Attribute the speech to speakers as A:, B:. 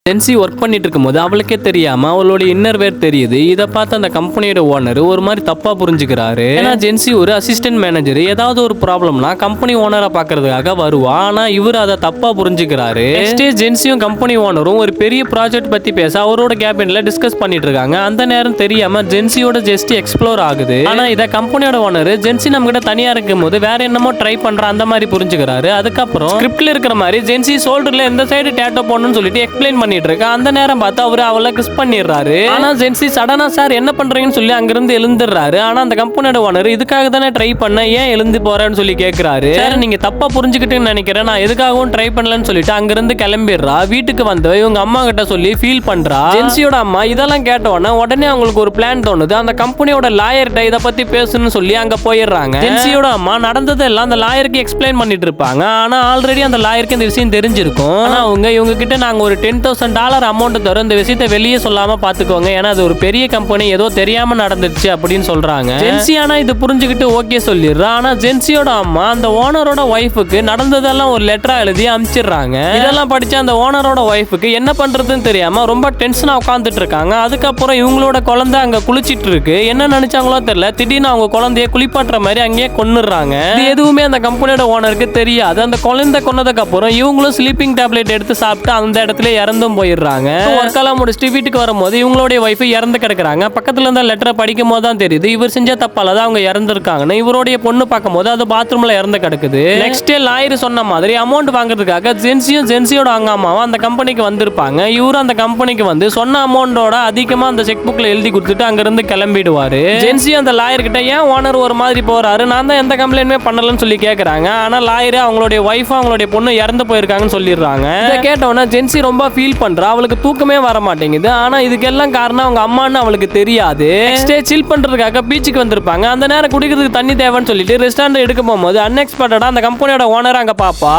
A: Gen Z work பண்ணிட்டு இருக்கும்போது அவளுக்கே தெரியாம அவளோட இன்னர் வேர் தெரியுது. இதை பார்த்து அந்த கம்பெனியோட ஓனர் ஒரு மாதிரி தப்பா புரிஞ்சுக்கிறாரு. ஏன்னா ஜென்சி ஒரு அசிஸ்டன்ட் மேனேஜர், ஏதாவது ஒரு ப்ராப்ளம்னா கம்பெனி ஓனரை பாக்குறதுக்காக வருவா. ஆனா இவர் அதை தப்பா புரிஞ்சுக்கிறாரு. ஜென்சியும் கம்பெனி ஓனரும் ஒரு பெரிய ப்ராஜெக்ட் பத்தி பேச அவரோட கேபின்ல டிஸ்கஸ் பண்ணிட்டு இருக்காங்க. அந்த நேரம் தெரியாம ஜென்சியோட ஜெஸ்ட் எக்ஸ்ப்ளோர் ஆகுது. ஆனா இத கம்பெனியோட ஓனர் ஜென்சி நம்ம கிட்ட தனியா இருக்கும் போது வேற என்னமோ ட்ரை பண்ற அந்த மாதிரி புரிஞ்சுக்கிறாரு. அதுக்கப்புறம் ஸ்கிரிப்ட்ல இருக்கிற மாதிரி ஜென்சி ஷோல்டர்ல எந்த சைடு டேட்டோ போடணும்னு சொல்லிட்டு எக்ஸ்பிளைன் பண்ணிட்டு இருக்கா. அந்த நேரம் பார்த்து அவரு அவளை கிஸ் பண்ணிடுறாரு. ஆனா ஜென்சி சடனா சார் என்ன பண்றீங்கன்னு சொல்லி அங்கிருந்து எழுந்துடுறாரு. ஆனா அந்த கம்பெனியோட ஓனர் இதுக்காக தானே ட்ரை பண்ண, ஏன் எழுந்து போறேன்னு சொல்லி கேட்கிறாரு. சார் நீங்க தப்பா புரிஞ்சுக்கிட்டுன்னு நினைக்கிறேன், நான் எதுக்காகவும் ட்ரை பண்ணலன்னு சொல்லிட்டு அங்கிருந்து கிளம்பிடுறா. வீட்டுக்கு வந்து இவங்க அம்மா கிட்ட சொல்லி ஃபீல் பண்றா. ஜென்சியோட அம்மா இதெல்லாம் கேட்டோன்னா உடனே அவங்களுக்கு ஒரு பிளான் தோணுது. அந்த கம்பெனியோட லாயர்கிட்ட இதை பத்தி பேசணும்னு சொல்லி அங்க போயிடுறாங்க. ஜென்சியோட அம்மா நடந்ததெல்லாம் அந்த லாயருக்கு எக்ஸ்பிளைன் பண்ணிட்டு இருப்பாங்க. ஆனா ஆல்ரெடி அந்த லாயருக்கு இந்த விஷயம் தெரிஞ்சிருக்கும். ஆனா அவங்க இவங்க கிட்ட நாங்க ஒரு $10,000 அமௌண்ட் தரும், இந்த விஷயத்தை வெளியே சொல்லாம பாத்துக்கோங்க, ஏன்னா அது ஒரு பெரிய கம்பெனி, ஏதோ தெரியாம நடந்துச்சு அப்படின்னு சொல்றாங்க. ஜென்சி ஆனா இது புரிஞ்சுக்கிட்டு ஓகே சொல்லிடுறா. ஆனா ஜென்சியோட அம்மா அந்த ஓனரோட ஒய்ஃபுக்கு நடந்ததெல்லாம் ஒரு லெட்டரா எழுதி அனுப்பிச்சிடுறாங்க. இதெல்லாம் படிச்சு அந்த ஓனரோட ஒய்ஃபுக்கு என்ன பண்றதுன்னு தெரியாம ரொம்ப டென்ஷனா உட்காந்துட்டு இருக்காங்க. அதுக்கப்புறம் இவங்களோட குழந்தை அங்க குளிச்சிட்டு இருக்கு. என்ன நினைச்சாங்களோ தெரியல, திடீர்னு அவங்க குழந்தைய குளிப்பாட்டுற மாதிரி அங்கேயே கொன்னுடுறாங்க. இது எதுவுமே அந்த கம்பெனியோட ஓனருக்கு தெரியாது. அந்த குழந்தை கொன்னதுக்கு அப்புறம் இவங்களும் ஸ்லீப்பிங் டேப்லெட் எடுத்து சாப்பிட்டு அந்த இடத்துல இறந்தும் போயிடுறாங்க. ஒர்க்கெல்லாம் முடிச்சுட்டு வீட்டுக்கு வரும்போது இவங்களுடைய ஒய்ஃப் இறந்து கிடக்குறாங்க. பக்கத்துல இருந்த லெட்டரை படிக்கும் போது தான் தெரியுது இவர் செஞ்ச தப்பால தான் அவங்க இறந்துருக்காங்கன்னு. இவருடைய பொண்ணு பார்க்கும் போது அது பாத்ரூம்ல இறந்து கிடக்குது. நெக்ஸ்ட் டே லாயர் சொன்ன மாதிரி அமௌண்ட் வாங்குறதுக்காக ஜென்சியோட அவங்க அம்மாவும் அந்த கம்பெனிக்கு வந்திருப்பாங்க. இவரும் அந்த கம்பெனிக்கு வந்து சொன்ன அமௌண்டோட அதிகமா அந்த செக் புக்ல எழுதி கொடுத்துட்டு அங்கிருந்து கிளம்பிடுவாரு. ஜென்சி அந்த லாயர் கிட்ட ஏன் ஓனர் ஒரு மாதிரி போறாரு, நான் தான் எந்த கம்ப்ளைண்ட்மே பண்ணலன்னு சொல்லி கேக்குறாங்க. ஆனா லாயர் அவங்களுடைய ஒய்ஃப் அவங்களுடைய பொண்ணு இறந்து போயிருக்காங்கன்னு சொல்லிடுறாங்க. இதை கேட்டோன்னா ஜென்சி ரொம்ப ஃபீல் பண்றா. அவளுக்கு தூக்கமே வர மாட்டேங்குது. ஆனா இதுக்கெல்லாம் காரணம் அவங்க அம்மான்னு அவளுக்கு தெரியாது. நெக்ஸ்ட் டே சில் பண்றதுக்காக பீச்சுக்கு வந்திருப்பாங்க. அந்த நேரம் குடிக்கிறதுக்கு தண்ணி தேவைன்னு சொல்லிட்டு ரெஸ்டாரண்ட் எடுக்க போகும்போது அன்எக்ஸ்பெக்டடா அந்த கம்பெனியோட ஓனர் அங்க பாப்பா.